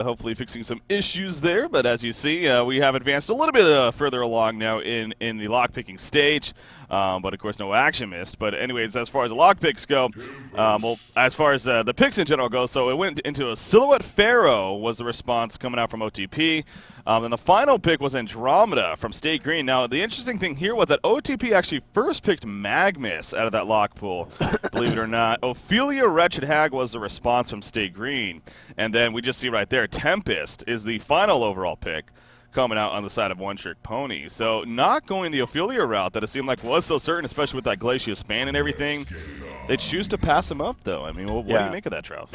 hopefully fixing some issues there. But as you see, we have advanced a little bit further along now in the lockpicking stage. But of course, no action missed. But anyways, as far as the lockpicks go, well, as far as the picks in general go, so it went into a Silhouette Pharaoh was the response coming out from OTP. And the final pick was Andromeda from State Green. Now, the interesting thing here was that OTP actually first picked Magnus out of that lock pool, believe it or not. Ophelia Wretched Hag was the response from State Green. And then we just see right there, Tempest is the final overall pick coming out on the side of One Trick Pony. So not going the Ophelia route that it seemed like was so certain, especially with that Glacial Span and everything. They choose to pass him up, though. I mean, what do you make of that, Trout?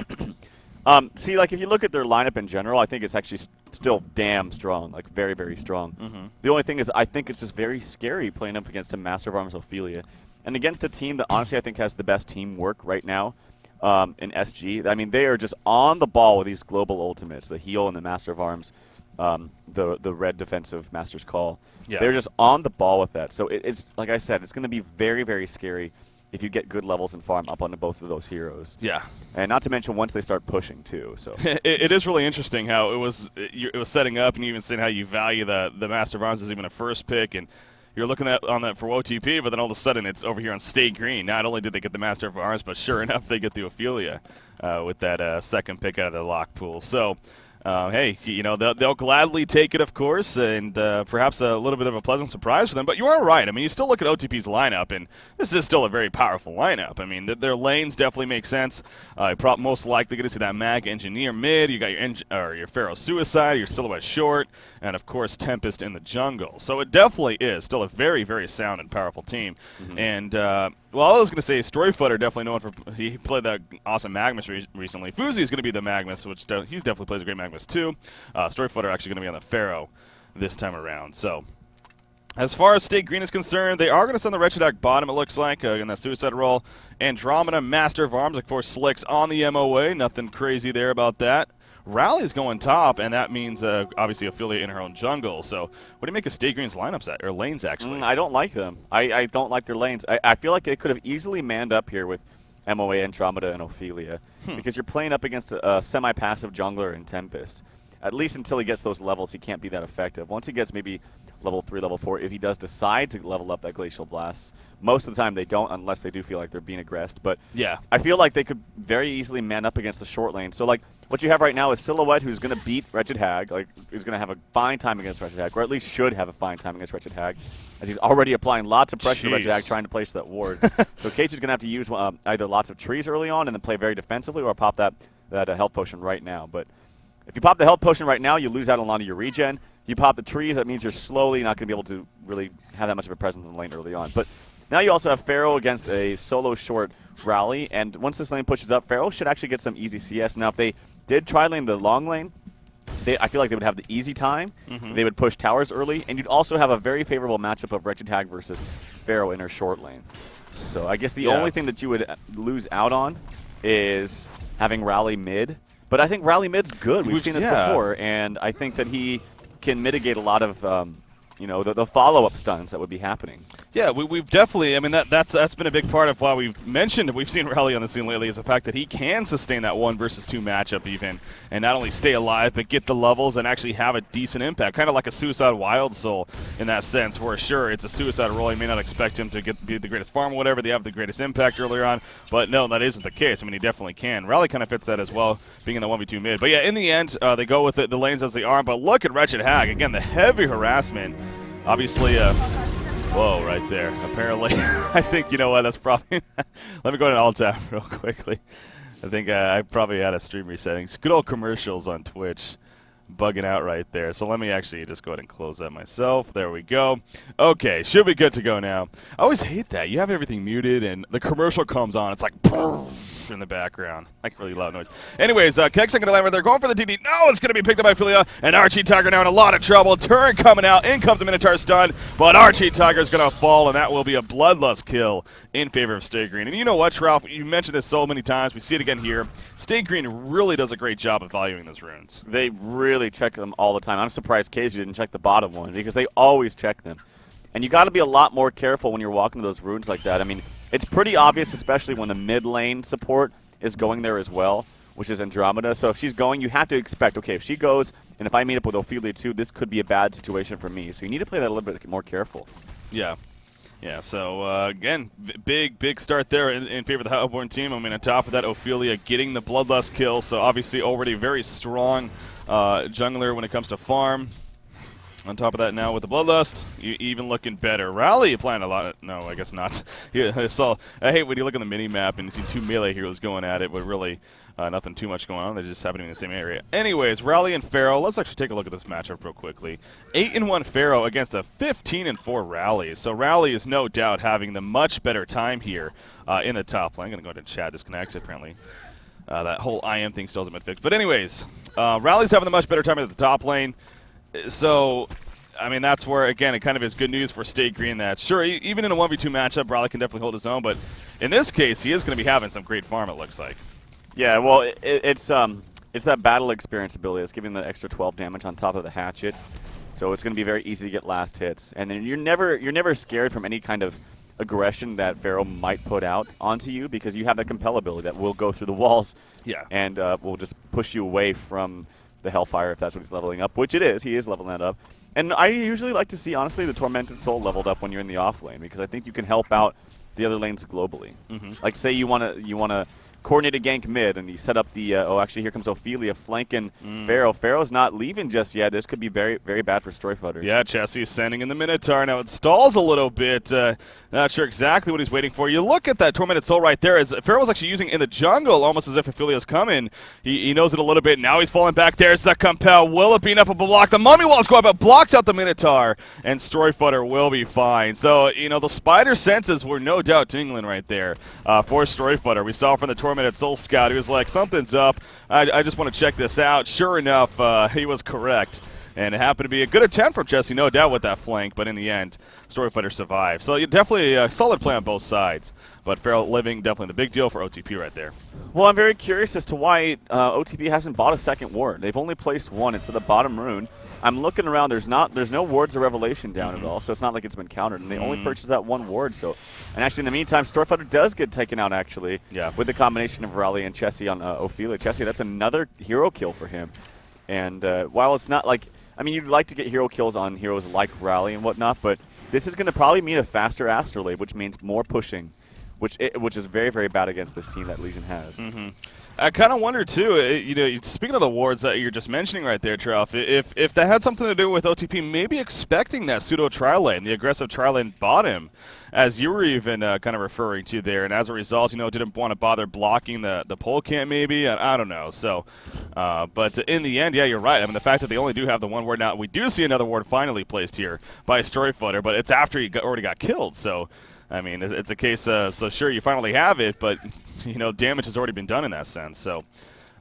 See, like, if you look at their lineup in general, I think it's actually still damn strong, like, very, very strong. The only thing is I think it's just very scary playing up against a Master of Arms Ophelia. And against a team that, honestly, I think has the best teamwork right now in SG. I mean, they are just on the ball with these global ultimates, the heal and the Master of Arms, the red defensive Master's Call. Yeah. They're just on the ball with that. So it's, like I said, it's going to be very, very scary if you get good levels and farm up onto both of those heroes. Yeah. And not to mention once they start pushing too. So it is really interesting how it was setting up, and you even seeing how you value the Master of Arms as even a first pick, and you're looking at on that for OTP, but then all of a sudden it's over here on State Green. Not only did they get the Master of Arms, but sure enough they get the Ophelia with that second pick out of the lock pool. So hey, you know, they'll gladly take it, of course, and perhaps a little bit of a pleasant surprise for them. But you are right. I mean, you still look at OTP's lineup, and this is still a very powerful lineup. I mean, their lanes definitely make sense. You're most likely going to see that Mag Engineer mid. You got your Pharaoh Suicide, your Silhouette Short, and, of course, Tempest in the jungle. So it definitely is still a very, very sound and powerful team. And, well, I was going to say Storyfooter definitely known for he played that awesome Magnus recently. Fuzi is going to be the Magnus, which he definitely plays a great Magnus too. Storyfooter actually going to be on the Pharaoh this time around. So as far as State Green is concerned, they are going to send the Wretched Hag bottom, it looks like, in that Suicide role. Andromeda, Master of Arms, of course, Slick's on the MOA. Nothing crazy there about that. Rally's going top, and that means obviously Ophelia in her own jungle. So what do you make of State Green's lineups or lanes, actually? I don't like them. I don't like their lanes. I feel like they could have easily manned up here with MOA, Andromeda, and Ophelia because you're playing up against a semi-passive jungler in Tempest. At least until he gets those levels, he can't be that effective. Once he gets maybe level 3, level 4, if he does decide to level up that Glacial Blast, most of the time they don't unless they do feel like they're being aggressed. But yeah, I feel like they could very easily man up against the short lane. So, like, what you have right now is Silhouette, who's going to beat Wretched Hag, like, who's going to have a fine time against Wretched Hag, or at least should have a fine time against Wretched Hag, as he's already applying lots of pressure to Wretched Hag trying to place that ward. So Casey's going to have to use either lots of trees early on and then play very defensively, or pop that health potion right now. But if you pop the health potion right now, you lose out on a lot of your regen. You pop the trees, that means you're slowly not going to be able to really have that much of a presence in the lane early on. But now you also have Pharaoh against a solo short Rally, and once this lane pushes up, Pharaoh should actually get some easy CS. Now, if they did try lane the long lane, I feel like they would have the easy time. They would push towers early, and you'd also have a very favorable matchup of Wretched Hag versus Pharaoh in her short lane. So I guess the only thing that you would lose out on is having Rally mid. But I think Rally mid's good. We've seen this before, and I think that he can mitigate a lot of you know, the follow-up stunts that would be happening. Yeah, we've definitely, I mean, that's been a big part of why we've mentioned we've seen Rally on the scene lately, is the fact that he can sustain that 1 versus 2 matchup even, and not only stay alive, but get the levels and actually have a decent impact, kind of like a Suicide Wild Soul in that sense, where sure, it's a Suicide role, you may not expect him to be the greatest farm or whatever, they have the greatest impact earlier on, but no, that isn't the case. I mean, he definitely can. Rally kind of fits that as well, being in the 1v2 mid. But yeah, in the end, they go with the lanes as they are, but look at Wretched Hag, again, the heavy harassment. Obviously, whoa, right there. Apparently, I think, you know what, that's probably, let me go to alt-tab real quickly. I think I probably had a stream resetting. Good old commercials on Twitch. Bugging out right there. So let me actually just go ahead and close that myself. There we go. Okay, should be good to go now. I always hate that. You have everything muted and the commercial comes on. It's like in the background. Like really loud noise. Anyways, Kex going to land where they're going for the DD. No, it's going to be picked up by Philia. And Archie Tiger now in a lot of trouble. Turret coming out. In comes the Minotaur stun. But Archie Tiger is going to fall, and that will be a bloodlust kill in favor of State Green. And you know what, Ralph? You mentioned this so many times. We see it again here. State Green really does a great job of valuing those runes. They really check them all the time. I'm surprised Casey didn't check the bottom one, because they always check them. And you got to be a lot more careful when you're walking to those runes like that. I mean, it's pretty obvious, especially when the mid lane support is going there as well, which is Andromeda. So if she's going, you have to expect, okay, if she goes, and if I meet up with Ophelia too, this could be a bad situation for me. So you need to play that a little bit more careful. Yeah. Yeah, so again, big start there in favor of the Hellborn team. I mean, on top of that, Ophelia getting the Bloodlust kill, so obviously already very strong jungler when it comes to farm. On top of that now with the Bloodlust, even looking better. Rally applying a lot of, no, I guess not. Yeah, I hate when you look at the mini-map and you see two melee heroes going at it, but really nothing too much going on. They're just happening in the same area. Anyways, Rally and Pharaoh, let's actually take a look at this matchup real quickly. 8-1 Pharaoh against a 15-4 Rally. So Rally is no doubt having the much better time here in the top lane. I'm going to go ahead and chat disconnects, apparently. That whole IM thing still hasn't been fixed. But anyways, Rally's having the much better time at the top lane. So, I mean, that's where, again, it kind of is good news for State Green that, sure, even in a 1v2 matchup, Raleigh can definitely hold his own, but in this case, he is going to be having some great farm, it looks like. Yeah, well, it's that battle experience ability. It's giving the extra 12 damage on top of the hatchet, so it's going to be very easy to get last hits. And then you're never scared from any kind of aggression that Pharaoh might put out onto you because you have that compel ability that will go through the walls and will just push you away from the Hellfire if that's what he's leveling up, which it is. He is leveling that up. And I usually like to see, honestly, the Tormented Soul leveled up when you're in the off lane because I think you can help out the other lanes globally. Like, say you want to coordinate a gank mid and you set up the, oh, actually, here comes Ophelia flanking Pharaoh. Pharaoh's not leaving just yet. This could be very, very bad for Storyflutter. Yeah, Chessie is sending in the Minotaur. Now it stalls a little bit. Not sure exactly what he's waiting for. You look at that Tormented Soul right there. As Pharaoh's actually using in the jungle, almost as if Ophelia's coming. He knows it a little bit. Now he's falling back. There's the compel. Will it be enough of a block? The Mummy Wall's going, but blocks out the Minotaur, and Storyflutter will be fine. So, you know, the spider senses were no doubt tingling right there for Storyflutter. We saw from the Tormented Soul scout, he was like, something's up. I just want to check this out. Sure enough, he was correct. And it happened to be a good attempt from Jesse, no doubt, with that flank. But in the end, Storyfighter survived. So definitely a solid play on both sides. But Pharaoh living, definitely the big deal for OTP right there. Well, I'm very curious as to why OTP hasn't bought a second ward. They've only placed one. It's at the bottom rune. I'm looking around. There's no wards of revelation down at all, so it's not like it's been countered. And they only purchased that one ward. So, and actually, in the meantime, Storyfighter does get taken out, actually, with the combination of Raleigh and Chessie on Ophelia. Chessie, that's another hero kill for him. And while it's not like, I mean, you'd like to get hero kills on heroes like Raleigh and whatnot, but this is going to probably mean a faster Astrolabe, which means more pushing, which is very, very bad against this team that Legion has. I kind of wonder too. You know, speaking of the wards that you're just mentioning right there, Truff, if that had something to do with OTP, maybe expecting that pseudo tri-lane, the aggressive tri-lane bottom, as you were even kind of referring to there, and as a result, you know, didn't want to bother blocking the pole camp maybe. I don't know. So, but in the end, yeah, you're right. I mean, the fact that they only do have the one ward now, we do see another ward finally placed here by Storyflutter, but it's after he already got killed. So, I mean, it's a case of, so sure, you finally have it, but, you know, damage has already been done in that sense. So,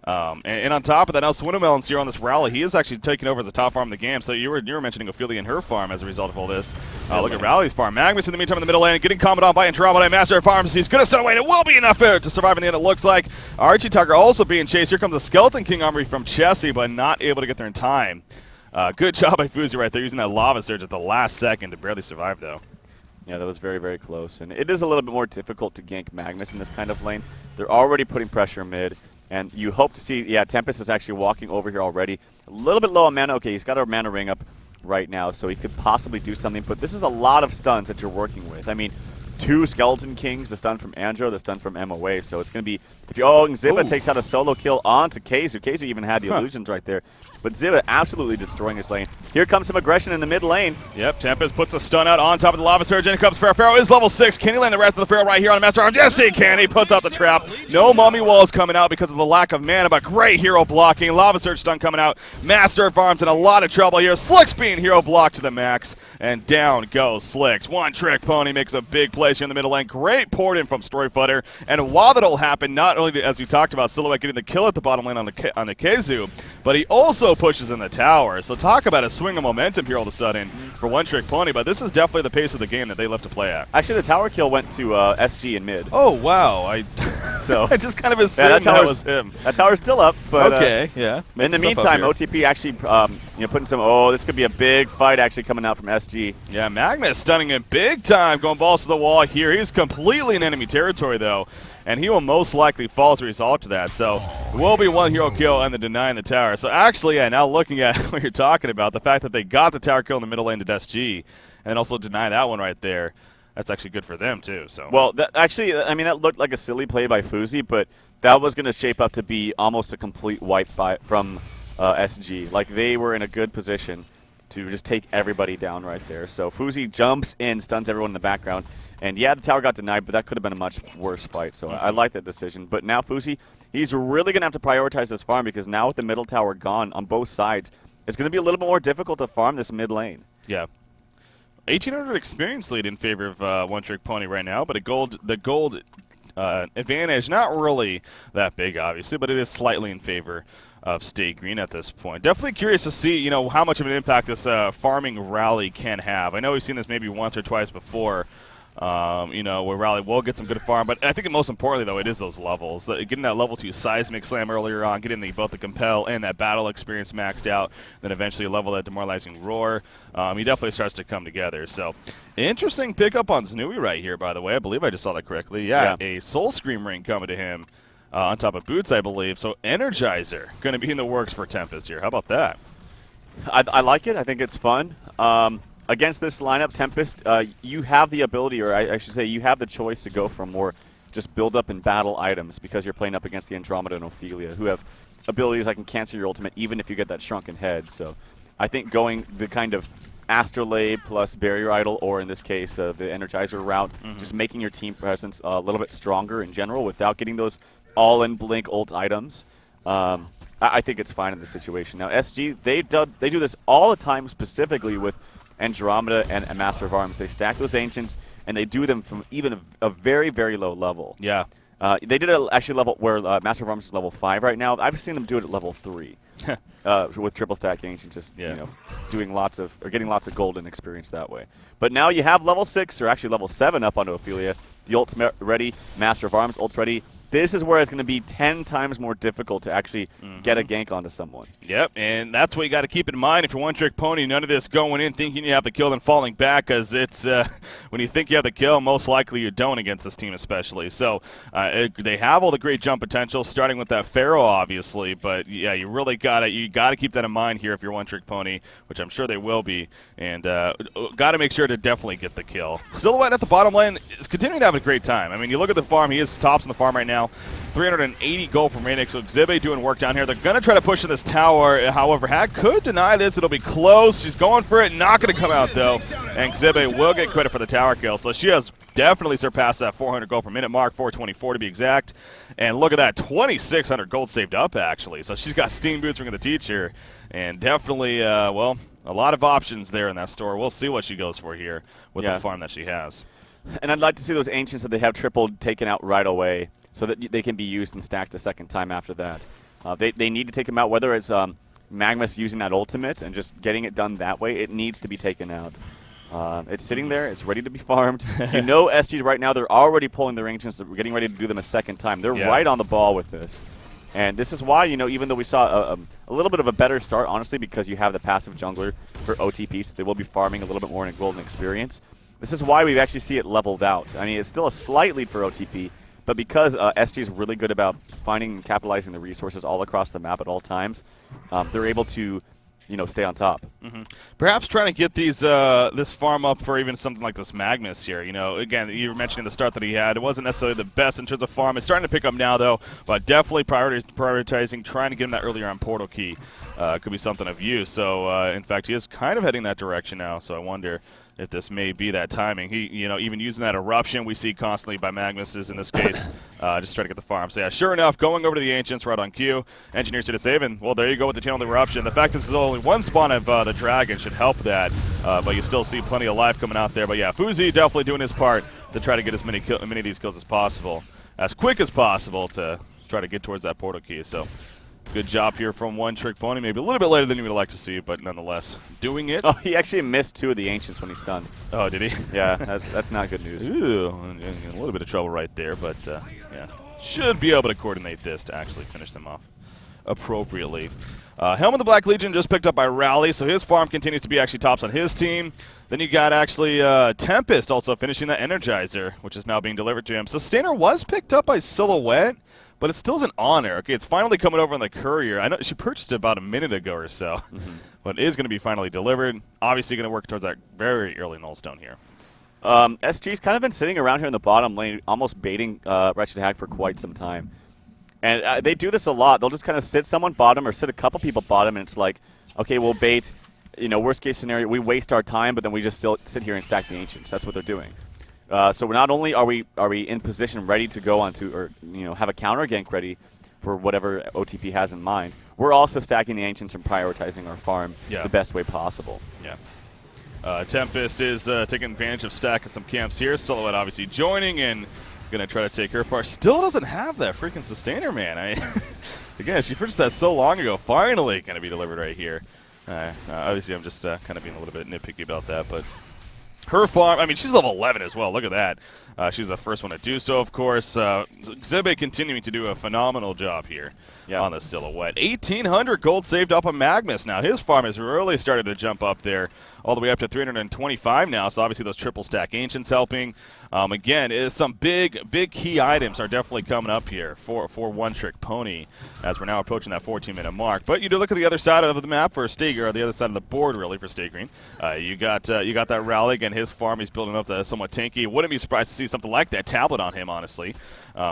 and on top of that, now Swinnemelon's here on this rally. He is actually taking over as the top farm of the game. So you were mentioning Ophelia and her farm as a result of all this. Look at Rally's farm. Magnus in the meantime in the middle lane, getting commented on by Andromeda, Master of Farms. He's going to stun away, and it will be enough to survive in the end, it looks like. Archie Tucker also being chased. Here comes the Skeleton King armory from Chessie, but not able to get there in time. Good job by Fuzi right there, using that Lava Surge at the last second to barely survive, though. Yeah, that was very, very close. And it is a little bit more difficult to gank Magnus in this kind of lane. They're already putting pressure mid, and you hope to see, yeah, Tempest is actually walking over here already. A little bit low on mana. Okay, he's got a mana ring up right now, so he could possibly do something. But this is a lot of stuns that you're working with. I mean, 2 Skeleton Kings, the stun from Andro, the stun from MOA. So it's going to be, if you, oh, and Ziba takes out a solo kill onto Keizu. Keizu even had the illusions right there. But Ziba absolutely destroying his lane. Here comes some aggression in the mid lane. Yep, Tempest puts a stun out on top of the Lava Surge. In comes Pharaoh. Pharaoh is level 6. Can he land the rest of the Pharaoh right here on the Master Arm? Yes, he can. He puts out the trap. No Mummy Walls coming out because of the lack of mana, but great hero blocking. Lava Surge stun coming out. Master of Arms in a lot of trouble here. Slicks being hero blocked to the max, and down goes Slicks. One trick pony makes a big place here in the middle lane. Great port in from Storyflutter. And while that'll happen, not only as we talked about Silhouette getting the kill at the bottom lane on the Keizu, but he also pushes in the tower. So talk about a swing of momentum here all of a sudden for One Trick Pony, but this is definitely the pace of the game that they love to play at. Actually, the tower kill went to SG in mid. Oh, wow. So I just kind of assumed yeah, that was him. That tower's still up, but Okay, yeah. in the meantime, OTP actually putting some. Oh, this could be a big fight actually coming out from SG. Yeah, Magnus stunning him big time, going balls to the wall here. He's completely in enemy territory though, and he will most likely fall as a result of that. So it will be one hero kill and the denying the tower. So actually, yeah, now looking at what you're talking about, the fact that they got the tower kill in the middle lane to SG, and also deny that one right there. That's actually good for them too. So well, that looked like a silly play by Fuzi, but that was going to shape up to be almost a complete wipe from SG. Like they were in a good position to just take everybody down right there. So Fuzi jumps in, stuns everyone in the background, and yeah, the tower got denied, but that could have been a much worse fight. So I like that decision. But now Fuzi, he's really going to have to prioritize this farm because now with the middle tower gone on both sides, it's going to be a little bit more difficult to farm this mid lane. Yeah. 1,800 experience lead in favor of One Trick Pony right now, but the gold advantage, not really that big, obviously, but it is slightly in favor of Stay Green at this point. Definitely curious to see, how much of an impact this farming rally can have. I know we've seen this maybe once or twice before, where Rally will get some good farm, but I think most importantly, though, it is those levels. Getting that level 2 seismic slam earlier on, getting both the compel and that battle experience maxed out, then eventually level that demoralizing roar. He definitely starts to come together. So, interesting pickup on Znui right here, by the way. I believe I just saw that correctly. Yeah. A Soul Scream ring coming to him on top of boots, I believe. So, Energizer going to be in the works for Tempest here. How about that? I like it. I think it's fun. Against this lineup, Tempest, you have the ability, or I should say you have the choice to go for more just build up and battle items because you're playing up against the Andromeda and Ophelia, who have abilities that can cancel your ultimate even if you get that shrunken head. So I think going the kind of Astrolabe plus Barrier Idol, or in this case, the Energizer route, just making your team presence a little bit stronger in general without getting those all-in blink ult items. I think it's fine in this situation. Now, SG, they do this all the time, specifically with Andromeda and Master of Arms. They stack those Ancients, and they do them from even a very, very low level. Yeah. They did it actually level where Master of Arms is level 5 right now. I've seen them do it at level 3 with triple stack Ancients, just doing getting lots of golden experience that way. But now you have level 6 or actually level 7 up onto Ophelia. The ult's ready, Master of Arms ult's ready. This is where it's going to be 10 times more difficult to actually get a gank onto someone. Yep, and that's what you got to keep in mind if you're One Trick Pony. None of this going in thinking you have the kill then falling back, because it's when you think you have the kill, most likely you don't against this team especially. So they have all the great jump potential, starting with that Pharaoh obviously, but yeah, you really got to keep that in mind here if you're One Trick Pony, which I'm sure they will be, and got to make sure to definitely get the kill. Silhouette at the bottom lane is continuing to have a great time. I mean, you look at the farm, he is tops in the farm right now. 380 gold from Radix, so Xibe doing work down here. They're going to try to push in this tower. However, Hack could deny this. It'll be close. She's going for it. Not going to come out, though. And Xibe will get credit for the tower kill. So she has definitely surpassed that 400 gold per minute mark, 424 to be exact. And look at that, 2,600 gold saved up, actually. So she's got Steam Boots we're going to teach her. And definitely, a lot of options there in that store. We'll see what she goes for here with the farm that she has. And I'd like to see those Ancients that they have tripled taken out right away, so that they can be used and stacked a second time after that. They need to take them out, whether it's Magnus using that ultimate and just getting it done that way. It needs to be taken out. It's sitting there. It's ready to be farmed. SG right now, they're already pulling their Ancients. They're getting ready to do them a second time. They're right on the ball with this. And this is why, even though we saw a little bit of a better start, honestly, because you have the passive jungler for OTP, so they will be farming a little bit more in a golden experience. This is why we actually see it leveled out. I mean, it's still a slight lead for OTP, but because SG is really good about finding and capitalizing the resources all across the map at all times, they're able to, stay on top. Perhaps trying to get these this farm up for even something like this Magnus here. Again, you were mentioning the start that he had. It wasn't necessarily the best in terms of farm. It's starting to pick up now, though, but definitely prioritizing, trying to get him that earlier on portal key could be something of use. So, in fact, he is kind of heading that direction now, so I wonder if this may be that timing. He, even using that eruption we see constantly by Magnuses in this case, just trying to get the farm. So yeah, sure enough, going over to the Ancients right on cue. Engineers to save, and well, there you go with the channel eruption. The fact that this is only one spawn of the dragon should help that, but you still see plenty of life coming out there. But yeah, Fuzi definitely doing his part to try to get as many of these kills as possible, as quick as possible, to try to get towards that portal key. So good job here from One Trick Pony. Maybe a little bit later than you would like to see, but nonetheless, doing it. Oh, he actually missed 2 of the Ancients when he stunned. Oh, did he? Yeah, that's not good news. Ooh, in a little bit of trouble right there, but yeah. should be able to coordinate this to actually finish them off appropriately. Helm of the Black Legion just picked up by Rally, so his farm continues to be actually tops on his team. Then you got actually Tempest also finishing that Energizer, which is now being delivered to him. Sustainer was picked up by Silhouette, but it still isn't on there. Okay, it's finally coming over on the courier. I know she purchased it about a minute ago or so, but it is going to be finally delivered. Obviously going to work towards that very early nullstone here. SG's kind of been sitting around here in the bottom lane, almost baiting Wretched Hag for quite some time. And they do this a lot. They'll just kind of sit someone bottom or sit a couple people bottom, and it's like, okay, we'll bait. You know, worst case scenario, we waste our time, but then we just still sit here and stack the Ancients. That's what they're doing. So not only are we in position ready to go onto, or have a counter gank ready for whatever OTP has in mind, we're also stacking the Ancients and prioritizing our farm the best way possible. Yeah. Tempest is taking advantage of stacking some camps here. Silhouette obviously joining and going to try to take her part. Still doesn't have that freaking Sustainer, man. Again, she purchased that so long ago. Finally going to be delivered right here. Obviously, I'm just kind of being a little bit nitpicky about that, but her farm, I mean, she's level 11 as well. Look at that. She's the first one to do so, of course. Zebe continuing to do a phenomenal job here on the Silhouette. 1,800 gold saved up on Magnus now. His farm has really started to jump up there, all the way up to 325 now, so obviously those triple stack Ancients helping. Again, some big key items are definitely coming up here for One Trick Pony as we're now approaching that 14-minute mark. But you do look at the other side of the map for Stay Green, or the other side of the board really for Stay Green. You got that Rally. Again, his farm he's building up to somewhat tanky. Wouldn't be surprised to see something like that tablet on him, honestly.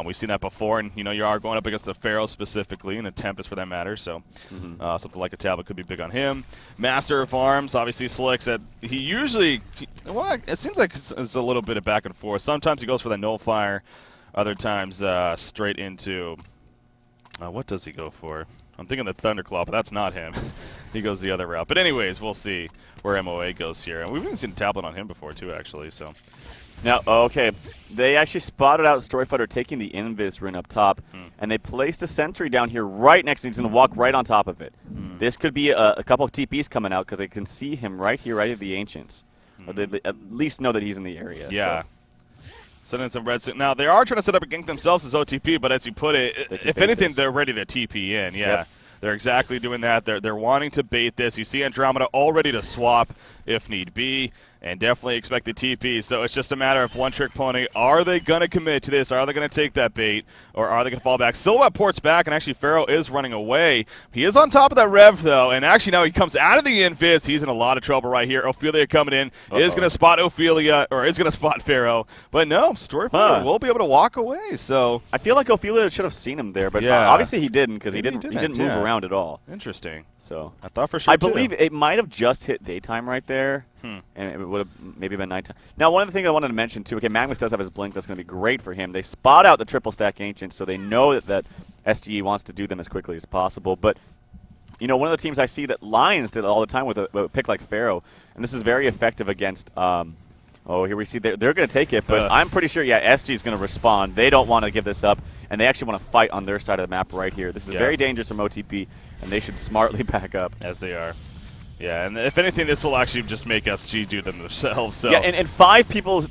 We've seen that before, and you are going up against the Pharaoh specifically, and a Tempest for that matter, so something like a tablet could be big on him. Master of Arms, obviously Slicks, he usually, well, it seems like it's a little bit of back and forth. Sometimes he goes for the Nullfire, other times straight into, what does he go for? I'm thinking the Thunderclaw, but that's not him. He goes the other route. But anyways, we'll see where MOA goes here. And we've even seen a tablet on him before too, actually, so. Now, okay, they actually spotted out Storyfighter taking the Invis rune up top, and they placed a sentry down here right next to him. He's going to walk right on top of it. This could be a couple of TPs coming out because they can see him right here, right at the Ancients. Or they at least know that he's in the area. Yeah. Sending some red suit. Now, they are trying to set up a gank themselves as OTP, but as you put it, if anything, they're ready to TP in. Yeah. Yep. They're exactly doing that. They're wanting to bait this. You see Andromeda all ready to swap if need be, and definitely expect the TP. So it's just a matter of One Trick Pony. Are they going to commit to this? Are they going to take that bait, or are they going to fall back? Silhouette ports back, and actually Pharaoh is running away. He is on top of that Rev, though, and actually now he comes out of the Invis. He's in a lot of trouble right here. Ophelia coming in is going to spot Ophelia, or is going to spot Pharaoh. But no, Storyfighter will be able to walk away. So I feel like Ophelia should have seen him there, but obviously he didn't, because he didn't move around at all. Interesting. So I thought for sure. I believe it might have just hit daytime right there, and it would have maybe been nighttime. Now, one of the things I wanted to mention too. Okay, Magnus does have his blink. That's going to be great for him. They spot out the triple stack Ancients, so they know that SGE wants to do them as quickly as possible. But one of the teams I see that Lions did all the time with a pick like Pharaoh, and this is very effective against. Oh, here we see they're going to take it, but I'm pretty sure, SG is going to respond. They don't want to give this up, and they actually want to fight on their side of the map right here. This is very dangerous from OTP, and they should smartly back up. As they are. Yeah, and if anything, this will actually just make SG do them themselves. So. Yeah, and 5 people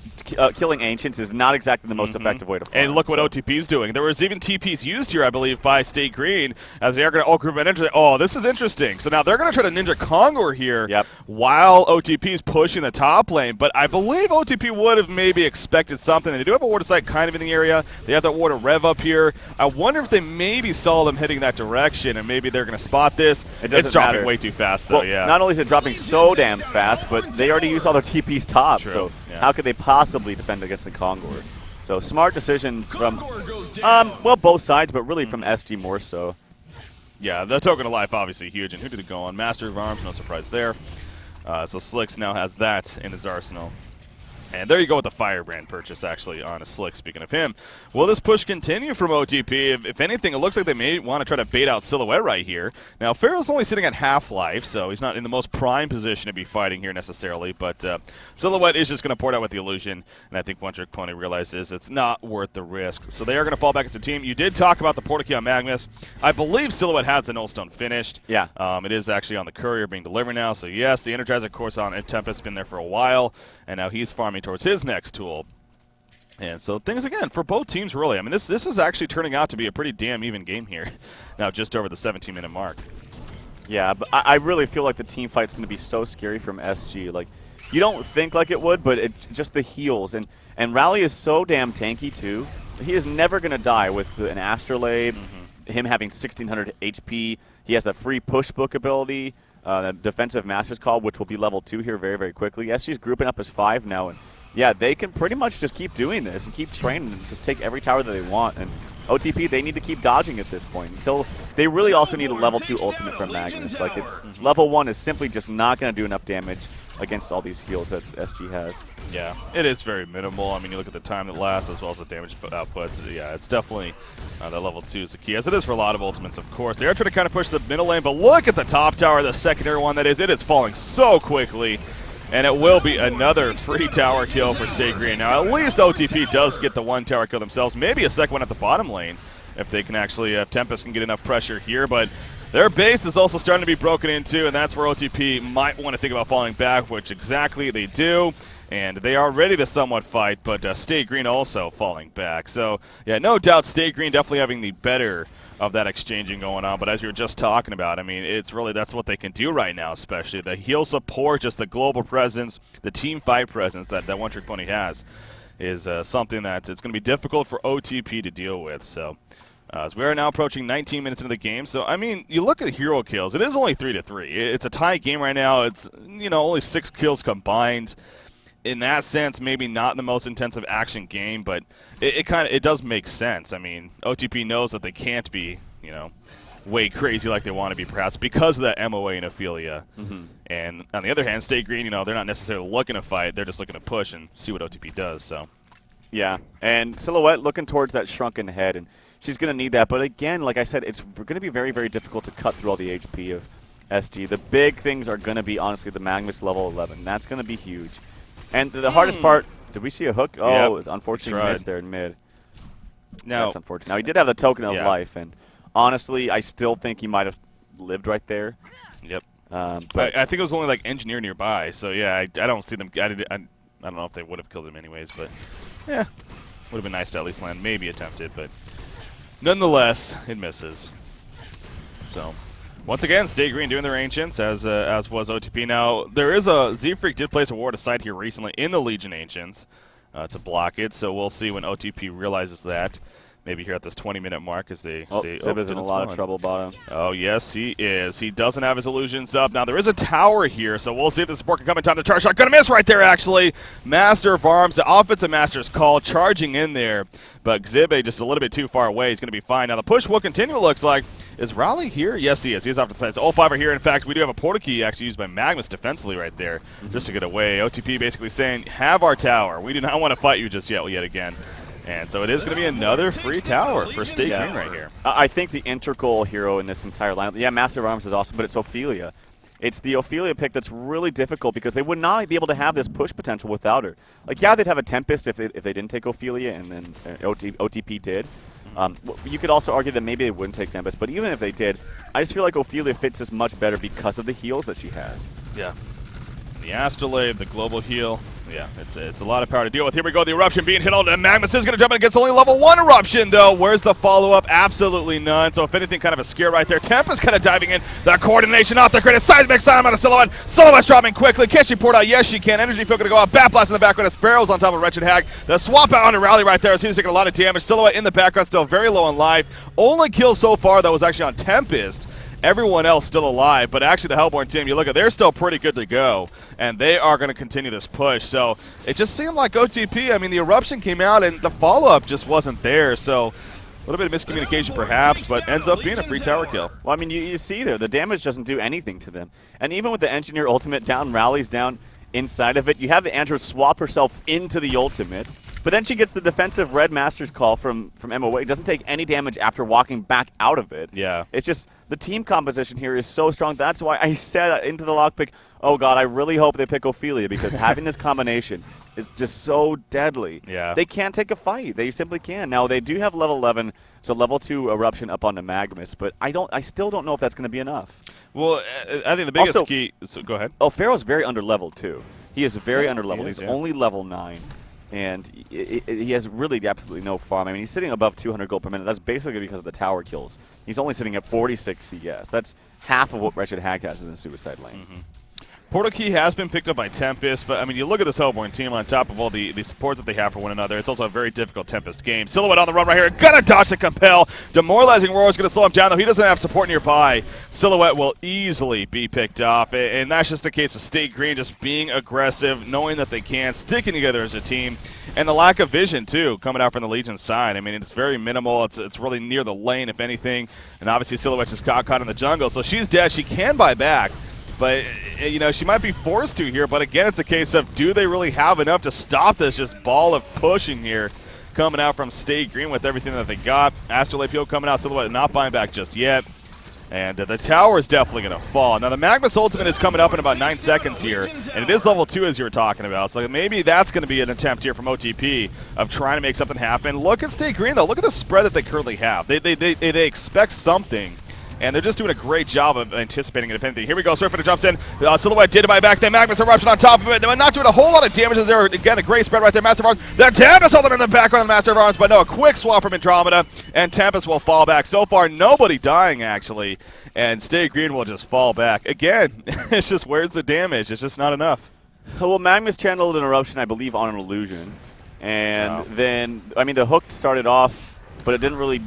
killing Ancients is not exactly the most effective way to farm. And look what OTP's doing. There was even TPs used here, I believe, by Stay Green, as they are going to group an ninja. Oh, this is interesting. So now they're going to try to ninja Congor here while OTP's pushing the top lane. But I believe OTP would have maybe expected something. They do have a water site kind of in the area. They have that water rev up here. I wonder if they maybe saw them heading that direction, and maybe they're going to spot this. It's dropping way too fast, though, Not only is it dropping so damn fast, but they already used all their TPs top. True. So how could they possibly defend against the Congor? So smart decisions from, both sides, but really from SG more so. Yeah, the token of life obviously huge. And who did it go on? Master of Arms, no surprise there. So Slicks now has that in his arsenal. And there you go with the Firebrand purchase, actually, on a Slick, speaking of him. Will this push continue from OTP? If anything, it looks like they may want to try to bait out Silhouette right here. Now, Pharaoh's only sitting at half-life, so he's not in the most prime position to be fighting here necessarily. But Silhouette is just going to port out with the Illusion, and I think One Trick Pony realizes it's not worth the risk. So they are going to fall back as a team. You did talk about the Portakey on Magnus. I believe Silhouette has the Nullstone finished. Yeah. It is actually on the Courier being delivered now. So, yes, the Energizer, of course, on Tempest has been there for a while, and now he's farming towards his next tool. And so things, again, for both teams, really. I mean, this is actually turning out to be a pretty damn even game here. Now just over the 17-minute mark. Yeah, but I really feel like the team fight's going to be so scary from SG. Like, you don't think like it would, but just the heals. And Rally is so damn tanky, too. He is never going to die with an Astrolabe, him having 1,600 HP. He has that free push book ability, the defensive Master's Call, which will be level 2 here very, very quickly. SG's grouping up as 5 now, and yeah, they can pretty much just keep doing this and keep training and just take every tower that they want. And OTP, they need to keep dodging at this point until they really also need a level 2 ultimate from Magnus. Like, level 1 is simply just not going to do enough damage against all these heals that SG has. Yeah, it is very minimal. I mean, you look at the time it lasts as well as the damage outputs. Yeah, it's definitely that level 2 is the key, as it is for a lot of ultimates, of course. They are trying to kind of push the middle lane, but look at the top tower, the secondary one that is. It is falling so quickly. And it will be another free tower kill for Stay Green. Now, at least OTP does get the 1 tower kill themselves. Maybe a second one at the bottom lane if they can actually, if Tempest can get enough pressure here. But their base is also starting to be broken into, and that's where OTP might want to think about falling back, which exactly they do. And they are ready to somewhat fight, but Stay Green also falling back. So, yeah, no doubt Stay Green definitely having the better of that exchanging going on. But as you were just talking about, I mean, it's really, that's what they can do right now, especially. The heal support, just the global presence, the team fight presence that One Trick Pony has is something that it's going to be difficult for OTP to deal with. So, as we are now approaching 19 minutes into the game. So, I mean, you look at hero kills. It is only 3-3. It's a tie game right now. It's, only 6 kills combined. In that sense, maybe not the most intensive action game, but it does make sense. I mean, OTP knows that they can't be, way crazy like they want to be, perhaps, because of that MOA and Ophelia. And on the other hand, Stay Green, they're not necessarily looking to fight. They're just looking to push and see what OTP does. So, yeah, and Silhouette looking towards that shrunken head, and she's going to need that. But again, like I said, it's going to be very, very difficult to cut through all the HP of SG. The big things are going to be, honestly, the Magnus level 11. That's going to be huge. And the hardest part, did we see a hook? Oh, yep. It was unfortunately missed there in mid. No. That's unfortunate. Now, he did have the token of life, and honestly, I still think he might have lived right there. Yep. But I think it was only, like, engineer nearby, so, yeah, I don't see them. I don't know if they would have killed him anyways, but, yeah, would have been nice to at least land, maybe attempted, but nonetheless, it misses. So, once again, Stay Green doing their Ancients, as was OTP. Now, there is Z-Freak did place a ward aside here recently in the Legion Ancients to block it, so we'll see when OTP realizes that. Maybe here at this 20-minute mark as they say, Zib is in a lot of trouble bottom. Oh, yes, he is. He doesn't have his illusions up. Now, there is a tower here, so we'll see if the support can come in time to charge shot. Gonna miss right there, actually. Master of Arms, the offensive Master's Call, charging in there. But Xibbe just a little bit too far away. He's going to be fine. Now, the push will continue, it looks like. Is Raleigh here? Yes, he is. He's off to the side. So all 5 are here. In fact, we do have a portal key actually used by Magnus defensively right there just to get away. OTP basically saying, have our tower. We do not want to fight you just yet again. And so it is going to be another free tower for Stay Green right here. I think the integral hero in this entire lineup, yeah, Master of Arms is awesome, but it's Ophelia. It's the Ophelia pick that's really difficult because they would not be able to have this push potential without her. Like, yeah, they'd have a Tempest if they didn't take Ophelia, and then OTP did. You could also argue that maybe they wouldn't take Tempest, but even if they did, I just feel like Ophelia fits this much better because of the heals that she has. Yeah. The Astrolabe, the global heal. Yeah, it's a lot of power to deal with. Here we go, the Eruption being hit on, and Magnus is going to jump in against only level 1 Eruption, though. Where's the follow-up? Absolutely none. So if anything, kind of a scare right there. Tempest kind of diving in. The coordination off the grid. Seismic Sign out of Silhouette. Silhouette's dropping quickly. Can she port out? Yes, she can. Energy Field going to go out. Bat Blast in the background. As Sparrow's on top of Wretched Hag. The swap out on the Rally right there as he's taking a lot of damage. Silhouette in the background, still very low on life. Only kill so far, that was actually on Tempest. Everyone else still alive, but actually the Hellborn team, you look at, they're still pretty good to go, and they are going to continue this push. So it just seemed like OTP, I mean, the Eruption came out, and the follow-up just wasn't there. So a little bit of miscommunication perhaps, but ends up being a free tower kill. Well, I mean, you see there, the damage doesn't do anything to them. And even with the Engineer ultimate down, Rallies down inside of it, you have the Andrew swap herself into the ultimate, but then she gets the defensive Red Master's Call from MOA. It doesn't take any damage after walking back out of it. Yeah. It's just the team composition here is so strong. That's why I said into the lockpick, oh God, I really hope they pick Ophelia, because having this combination is just so deadly. Yeah. They can't take a fight. They simply can. Now, they do have level 11, so level 2 Eruption up on the Magnus, but I still don't know if that's going to be enough. Well, I think the biggest key... So go ahead. Oh, Pharaoh's very under level, too. He is very under level. He's yeah. only level 9. and he has really absolutely no farm. I mean, he's sitting above 200 gold per minute. That's basically because of the tower kills. He's only sitting at 46 CS. That's half of what Wretched Hag has in the Suicide lane. Portal Key has been picked up by Tempest, but I mean, you look at this Hellborn team on top of all the supports that they have for one another. It's also a very difficult Tempest game. Silhouette on the run right here. Gonna dodge the Compel. Demoralizing Roar is going to slow him down, though. He doesn't have support nearby. Silhouette will easily be picked up, and that's just a case of Stay Green just being aggressive, knowing that they can, sticking together as a team, and the lack of vision, too, coming out from the Legion side. I mean, it's very minimal. It's really near the lane, if anything, and obviously Silhouette just got caught in the jungle, so she's dead. She can buy back. But, you know, she might be forced to here. But, again, it's a case of do they really have enough to stop this just ball of pushing here coming out from Stay Green with everything that they got. Astral APO coming out, Silhouette not buying back just yet. And the tower is definitely going to fall. Now, the Magnus Ultimate is coming up in about 9 seconds here. And it is level 2, as you were talking about. So maybe that's going to be an attempt here from OTP of trying to make something happen. Look at Stay Green, though. Look at the spread that they currently have. They expect something. And they're just doing a great job of anticipating it, if anything. Here we go. Surfer jumps in. Silhouette did buy back. Then Magnus Eruption on top of it. They're not doing a whole lot of damage as there. Again, a great spread right there. Master of Arms. The Tempest holding in the background of the Master of Arms. But no, a quick swap from Andromeda. And Tempest will fall back. So far, nobody dying, actually. And Stay Green will just fall back. Again, it's just where's the damage? It's just not enough. Well, Magnus channeled an Eruption, I believe, on an Illusion. And then, I mean, the hook started off, but it didn't really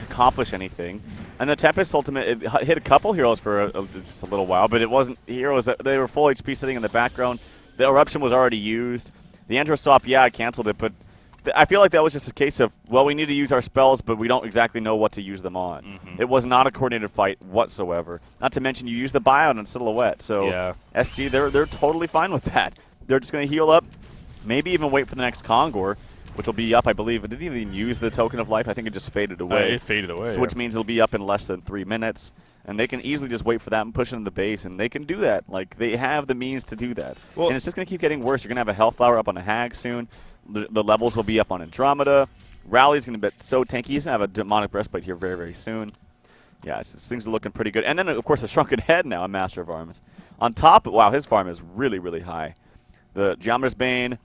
accomplish anything. And the Tempest Ultimate, it hit a couple heroes for just a little while, but it wasn't heroes that they were full HP sitting in the background. The Eruption was already used. The Endro Swap, yeah, I canceled it, but I feel like that was just a case of, well, we need to use our spells, but we don't exactly know what to use them on. It was not a coordinated fight whatsoever. Not to mention you use the buyout on Silhouette, so yeah. SG, they're totally fine with that. They're just going to heal up, maybe even wait for the next Congor, which will be up, I believe. It didn't even use the Token of Life. I think it just faded away. It faded away, so which means it'll be up in less than 3 minutes. And they can easily just wait for that and push into the base, and they can do that. Like, they have the means to do that. Well, and it's just going to keep getting worse. You're going to have a Hellflower up on a Hag soon. The levels will be up on Andromeda. Rally's going to be so tanky. He's going to have a Demonic Breastplate here very, very soon. Yeah, things are looking pretty good. And then, of course, a Shrunken Head now, a Master of Arms. On top, wow, his farm is really, really high. The Geometer's Bane,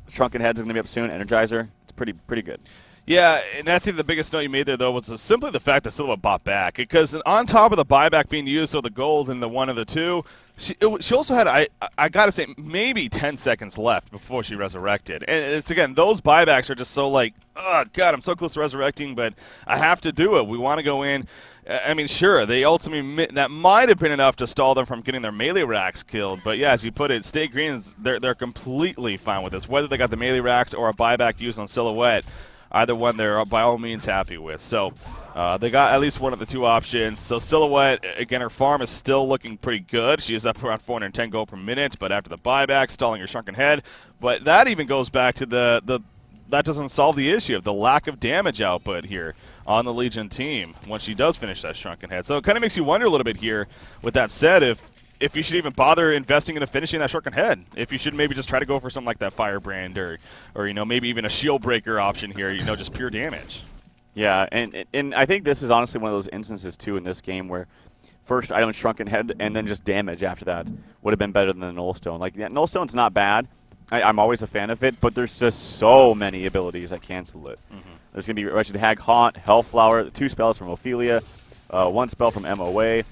Shrunken Head's going to be up soon. Energizer, it's pretty good. Yeah, and I think the biggest note you made there, though, was simply the fact that Silva bought back. Because on top of the buyback being used, so the gold and the 1 of the 2, she also had, I got to say, maybe 10 seconds left before she resurrected. And it's, again, those buybacks are just so like, oh, God, I'm so close to resurrecting, but I have to do it. We want to go in. I mean, sure, they ultimately, that might have been enough to stall them from getting their melee racks killed. But, yeah, as you put it, Stay Greens, they're completely fine with this. Whether they got the melee racks or a buyback used on Silhouette, either one they're by all means happy with. So they got at least one of the 2 options. So Silhouette, again, her farm is still looking pretty good. She is up around 410 gold per minute, but after the buyback, stalling your Shrunken Head. But that even goes back to that doesn't solve the issue of the lack of damage output here on the Legion team once she does finish that Shrunken Head. So it kind of makes you wonder a little bit here, with that said, if you should even bother investing into finishing that Shrunken Head. If you should maybe just try to go for something like that Firebrand or you know, maybe even a Shield Breaker option here, you know, just pure damage. Yeah, and I think this is honestly one of those instances, too, in this game where first item Shrunken Head and then just damage after that would have been better than the Nullstone. Like, yeah, Nullstone's not bad. I'm always a fan of it, but there's just so many abilities that cancel it. There's going to be Wretched Hag, Haunt, Hellflower, 2 spells from Ophelia, 1 spell from MOA,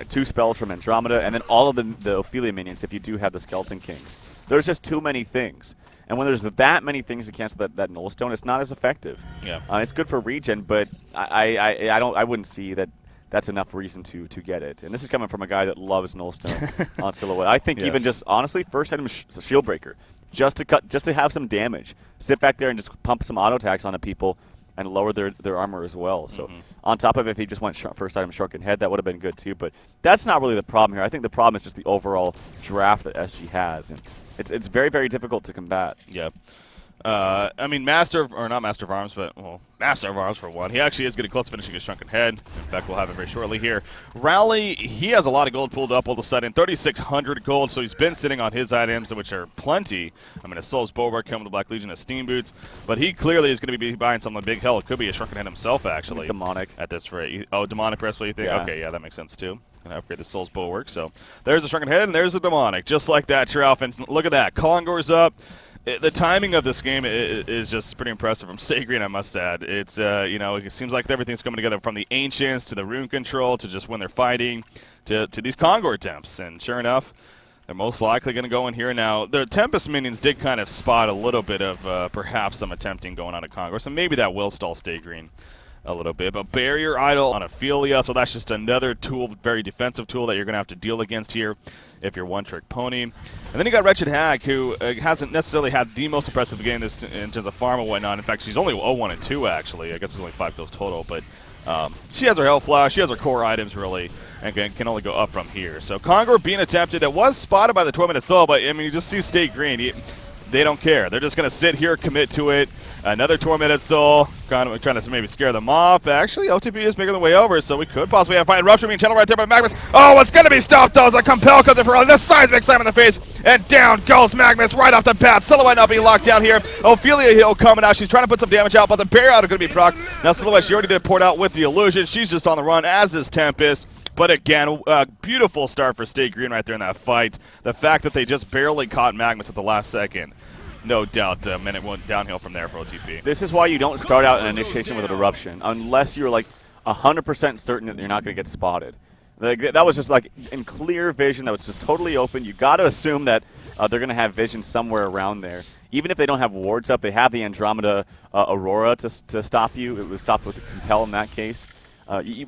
2 spells from Andromeda, and then all of the Ophelia minions if you do have the Skeleton Kings. There's just too many things. And when there's that many things to cancel that Nullstone, it's not as effective. Yeah. It's good for regen, but I wouldn't see that that's enough reason to get it. And this is coming from a guy that loves Nullstone on Silhouette. I think even just, honestly, first item is a Shield Breaker. Just to have some damage. Sit back there and just pump some auto attacks onto people and lower their armor as well. So on top of it, if he just went first item Shrunken Head, that would have been good too. But that's not really the problem here. I think the problem is just the overall draft that SG has. And it's very, very difficult to combat. Yeah. I mean, Master of Arms for one. He actually is getting close to finishing his Shrunken Head. In fact, we'll have it very shortly here. Rally, he has a lot of gold pulled up all of a sudden, 3,600 gold, so he's been sitting on his items, which are plenty. I mean, a Soul's Bulwark coming with the Black Legion, his Steam Boots, but he clearly is going to be buying something big. Hell, it could be a Shrunken Head himself, actually. Demonic. At this rate. Oh, Demonic Breastplate, you think? Yeah. Okay, yeah, that makes sense, too. Gonna upgrade the Soul's Bulwark, so there's a Shrunken Head, and there's a Demonic, just like that, Trouf, and look at that. Congor's up. The timing of this game is just pretty impressive from Stay Green, I must add. It's it seems like everything's coming together from the Ancients to the rune control to just when they're fighting to these Congor attempts, and sure enough, they're most likely going to go in here now. The Tempest minions did kind of spot a little bit of perhaps some attempting going on at Congor, so maybe that will stall Stay Green a little bit. But Barrier Idol on Ophelia, so that's just another tool, very defensive tool that you're going to have to deal against here if you're one-trick pony. And then you got Wretched Hag, who hasn't necessarily had the most impressive game in terms of farm and whatnot. In fact, she's only 0-1 and 2 actually. I guess there's only 5 kills total, but she has her health flash, she has her core items really, and can only go up from here. So Congor being attempted, it was spotted by the 12-minute soul, but I mean you just see Stay Green. They don't care. They're just going to sit here, commit to it. Another tormented soul, kind of trying to maybe scare them off. Actually, OTP is making the way over, so we could possibly have a fight. Rupture being channeled right there by Magnus. Oh, it's going to be stopped, though, as a compel comes in for the seismic slam in the face, and down goes Magnus right off the bat. Silhouette not being locked down here. Ophelia Hill coming out. She's trying to put some damage out, but the barrier out is going to be procced. Now, Silhouette, she already did port out with the illusion. She's just on the run, as is Tempest. But again, a beautiful start for Stay Green right there in that fight. The fact that they just barely caught Magnus at the last second. No doubt, minute went downhill from there for OTP. This is why you don't start out an initiation with an eruption unless you're like 100% certain that you're not going to get spotted. Like, that was just like in clear vision. That was just totally open. You got to assume that they're going to have vision somewhere around there. Even if they don't have wards up, they have the Andromeda Aurora to stop you. It was stopped with the Compel in that case.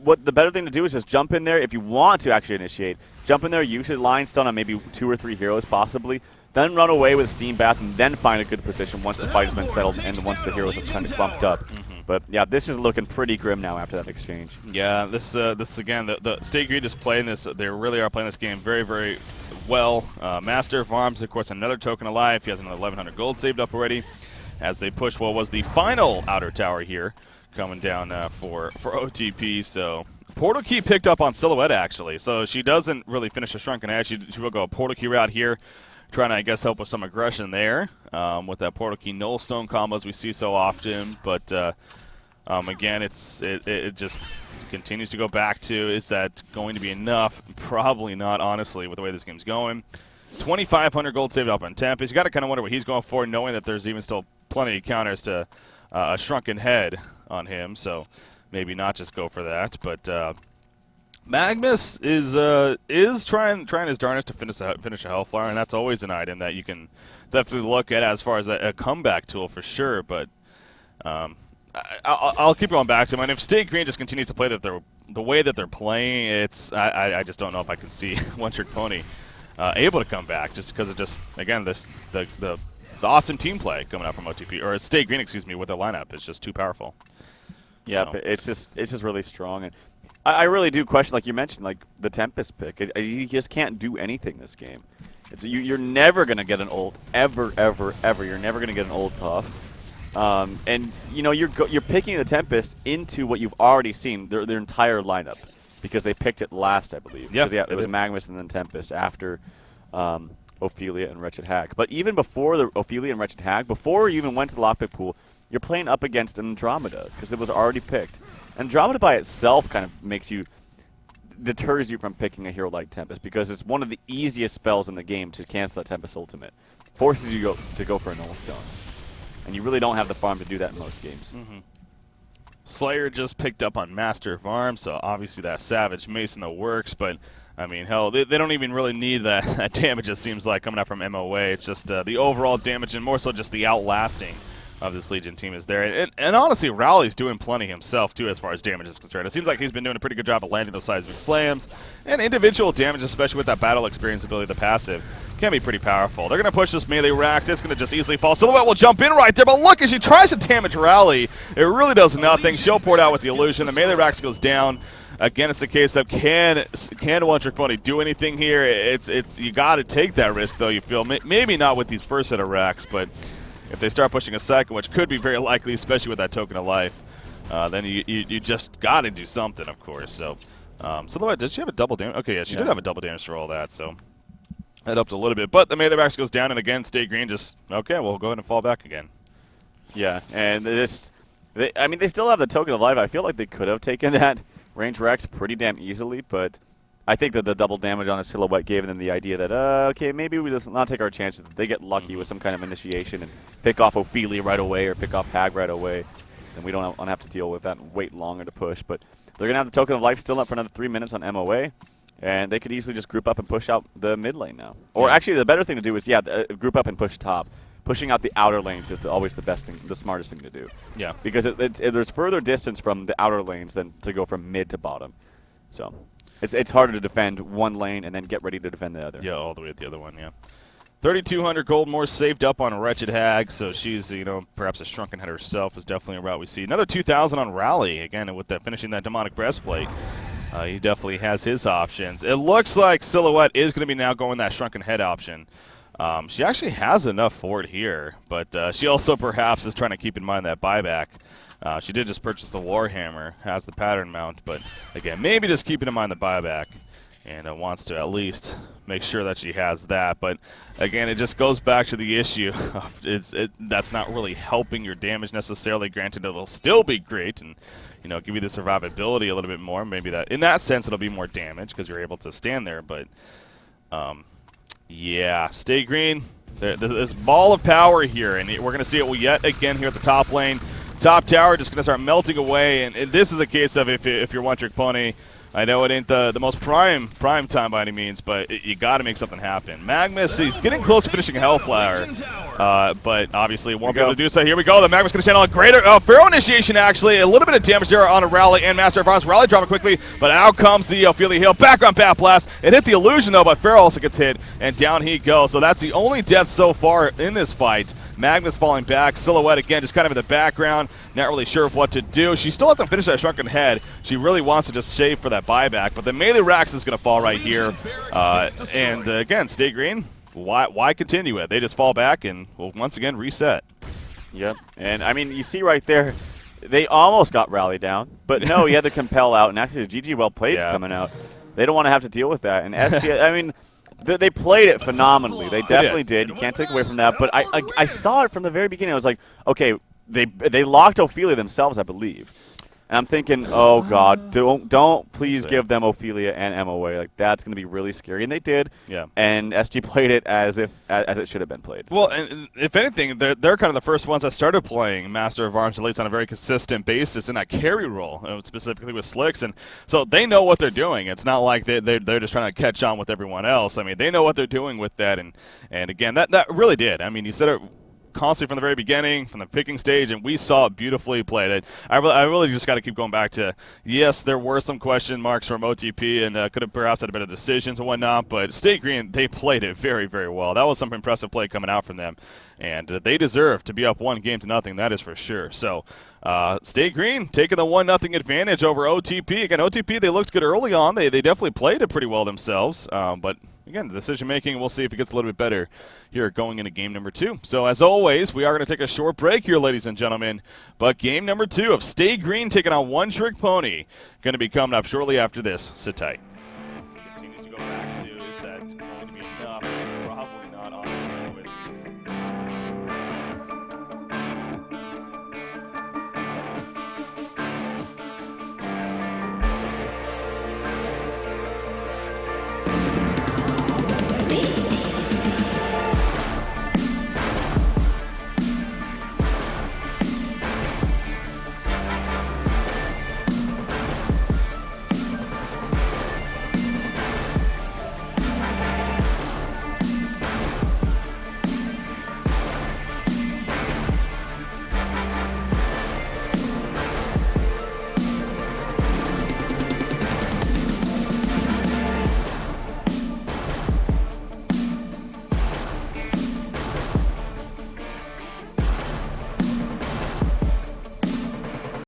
What the better thing to do is just jump in there if you want to actually initiate. Jump in there, use a line stun on maybe 2 or 3 heroes possibly. Then run away with Steam Bath and then find a good position once the fight has been settled and once the heroes have kind of bumped up. But yeah, this is looking pretty grim now after that exchange. Yeah, this again, the Stay Green is playing this. They really are playing this game very, very well. Master of Arms, of course, another token alive. He has another 1,100 gold saved up already as they push what was the final outer tower here coming down for OTP. So Portal Key picked up on Silhouette actually. So she doesn't really finish a Shrunken Edge. She will go a Portal Key route here. Trying to, I guess, help with some aggression there with that Portal Key Null Stone combos we see so often. But again, it just continues to go back to, is that going to be enough? Probably not, honestly, with the way this game's going. 2,500 gold saved up on Tempest. You got to kind of wonder what he's going for, knowing that there's even still plenty of counters to a Shrunken Head on him. So maybe not just go for that, but. Magnus is trying his darnest to finish a Hellflower, and that's always an item that you can definitely look at as far as a comeback tool for sure. But I'll keep going back to him. And if Stay Green just continues to play the way that they're playing, I just don't know if I can see One Trick Pony able to come back, just because of again the awesome team play coming out from OTP or Stay Green, excuse me, with the lineup. It's just too powerful. Yeah, so. it's just really strong. And I really do question, like you mentioned, like the Tempest pick. You just can't do anything this game. You're never going to get an ult, ever. You're never going to get an ult off. And, you know, you're picking the Tempest into what you've already seen, their entire lineup, because they picked it last, I believe. Yeah, it was Magnus and then Tempest after Ophelia and Wretched Hag. But even before the Ophelia and Wretched Hag, before you even went to the lockpick pool, you're playing up against Andromeda, because it was already picked. Andromeda by itself kind of deters you from picking a hero like Tempest, because it's one of the easiest spells in the game to cancel that Tempest ultimate. Forces you to go for a Null Stone. And you really don't have the farm to do that in most games. Slayer just picked up on Master of Arms, so obviously that Savage Mace in the works, but I mean, hell, they don't even really need that damage, it seems like, coming out from MOA. It's just the overall damage and more so just the outlasting of this Legion team is there. And honestly, Rowley's doing plenty himself, too, as far as damage is concerned. It seems like he's been doing a pretty good job of landing those seismic slams. And individual damage, especially with that battle experience ability, the passive, can be pretty powerful. They're going to push this melee Rax. It's going to just easily fall. Silhouette will jump in right there, but look, as she tries to damage Rowley, it really does nothing. She'll pour it out with the illusion. The melee Rax goes down. Again, it's a case of can One Trick Pony do anything here? You got to take that risk, though, you feel. Maybe not with these first set of Racks, but if they start pushing a second, which could be very likely, especially with that Token of Life, then you just got to do something, of course. So, Silhouette, did she have a double damage? Okay, yeah, she did have a double damage for all that, so that helped a little bit. But the melee Rax goes down, and again, Stay Green just, okay, we'll go ahead and fall back again. Yeah, and they still have the Token of Life. I feel like they could have taken that range Rex pretty damn easily, but I think that the double damage on a Silhouette gave them the idea that, okay, maybe we just not take our chances. They get lucky with some kind of initiation and pick off Ophelia right away or pick off Hag right away. Then we don't have to deal with that and wait longer to push. But they're going to have the Token of Life still up for another 3 minutes on MOA. And they could easily just group up and push out the mid lane now. Or actually, the better thing to do is, group up and push top. Pushing out the outer lanes is always the best thing, the smartest thing to do. Yeah. Because there's further distance from the outer lanes than to go from mid to bottom. So it's harder to defend one lane and then get ready to defend the other. Yeah, all the way at the other one, yeah. 3,200 gold more saved up on Wretched Hag, so she's, perhaps a shrunken head herself is definitely a route we see. Another 2,000 on Rally, again, with that finishing that demonic breastplate. He definitely has his options. It looks like Silhouette is going to be now going that shrunken head option. She actually has enough for it here, but she also perhaps is trying to keep in mind that buyback. She did just purchase the Warhammer, has the pattern mount, but again, maybe just keeping in mind the buyback, and wants to at least make sure that she has that. But again, it just goes back to the issue of that's not really helping your damage necessarily. Granted, it'll still be great and give you the survivability a little bit more. Maybe that in that sense it'll be more damage because you're able to stand there, but. Yeah, stay green. This ball of power here, and we're going to see it yet again here at the top lane. Top tower just going to start melting away, and this is a case of if you're One Trick Pony, I know it ain't the most prime time by any means, but you got to make something happen. Magnus, he's getting close to finishing Hellflower, but obviously won't be able to do so. Here we go. The Magnus going to channel a greater Pharaoh initiation, actually. A little bit of damage there on a Rally and Master of Arms. Rally dropping quickly, but out comes the Ophelia Hill. Back on Bat Blast. It hit the illusion, though, but Pharaoh also gets hit, and down he goes. So that's the only death so far in this fight. Magnus falling back. Silhouette, again, just kind of in the background. Not really sure of what to do. She still hasn't finished that Shrunken Head. She really wants to just save for that buyback. But the melee Rax is going to fall right here. And again, stay green. Why continue it? They just fall back and will once again reset. Yep. And, I mean, you see right there, they almost got Rally down. But no, he had to compel out. And actually, the GG well played's coming out. They don't want to have to deal with that. And SG, I mean, they played it phenomenally. They definitely did. You can't take away from that. But I saw it from the very beginning. I was like, okay, they locked Ophelia themselves, I believe. And I'm thinking, oh God, don't please give them Ophelia and MOA. Like that's going to be really scary, and they did. Yeah. And SG played it as it should have been played. Well, and if anything, they're kind of the first ones that started playing Master of Arms, at least on a very consistent basis in that carry role, specifically with Slicks, and so they know what they're doing. It's not like they're just trying to catch on with everyone else. I mean, they know what they're doing with that, and again, that really did. I mean, you said it constantly from the very beginning, from the picking stage, and we saw it beautifully played. I really just got to keep going back to, yes, there were some question marks from OTP, and could have perhaps had a bit of decisions and whatnot, but Stay Green, they played it very, very well. That was some impressive play coming out from them, and they deserve to be up 1-0, that is for sure. So, Stay Green taking the 1-0 advantage over OTP. Again, OTP, they looked good early on. They definitely played it pretty well themselves, but again, the decision-making, we'll see if it gets a little bit better here going into game number 2. So, as always, we are going to take a short break here, ladies and gentlemen. But game number 2 of Stay Green taking on One Trick Pony going to be coming up shortly after this. Sit tight.